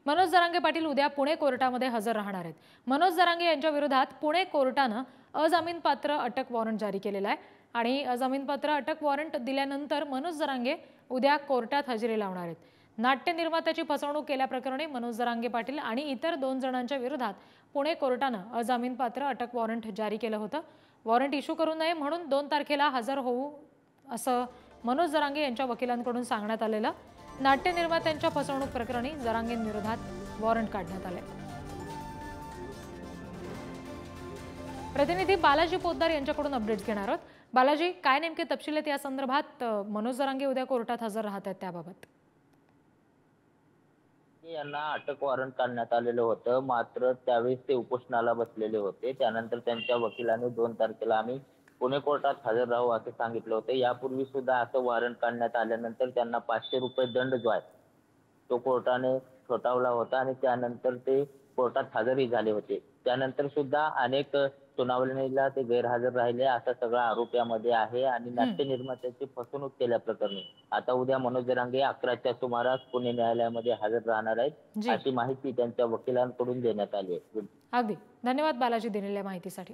मनोज जरांगे पाटील उद्या पुणे कोर्टामध्ये हजर राहणार आहेत। मनोज जरांगे यांच्या विरोधात पुणे कोर्टानं अजामीनपात्र अटक वॉरंट जारी केलेला आहे आणि अजामीनपात्र अटक वॉरंट दिल्यानंतर मनोज जरांगे उद्या कोर्टात हजेरी लावणार आहेत। नाट्य निर्मात्याची फसवणूक केल्याप्रकरणी मनोज जरांगे पाटील आणि इतर 2 जणांच्या विरोधात पुणे कोर्टानं अजामीनपात्र अटक वॉरंट जारी केलं होतं। वॉरंट इश्यू करू नये म्हणून 2 तारखेला हजर होऊ असं मनोज जरांगे यांच्या वकिलांकडून सांगण्यात आलेलं। नाट्य निर्मात्यांच्या फसवणूक प्रकरणी जरांगेंविरोधात वॉरंट काढण्यात आले। प्रतिनिधी बालाजी पोद्दार यांच्याकडून अपडेट्स घेणार आहोत। बालाजी, काय नेमके तपशील आहेत या संदर्भात? मनोज जरांगे उद्या कोर्टात हजर राहत आहेत त्याबाबत यांना अटक वॉरंट काढण्यात आलेलं होतं, मात्र त्यावेळेस ते उपोषणाला बसलेले होते। त्यानंतर त्यांच्या वकिलाने 2 तारखेला आम्ही पुणे कोर्टात हजर राहू असं सांगितलं होतं। यापूर्वी सुद्धा असं वॉरंट काढण्यात आल्यानंतर त्यांना 500 रुपये दंड जो आहे तो कोर्टाने ठोठावला होता आणि त्यानंतर ते कोर्टात हजरही झाले होते। त्यानंतर सुद्धा अनेक सुनावणीला ते गैरहजर राहिले असा सगळा आरोप यामध्ये आहे आणि नाट्य निर्मात्याची फसवणूक केल्याप्रकरणी आता उद्या मनोज जरांगे 11च्या सुमारास पुणे न्यायालयामध्ये हजर राहणार आहेत अशी माहिती त्यांच्या वकिलांकडून देण्यात आली आहे। अगदी धन्यवाद बालाजी दिलेल्या माहितीसाठी।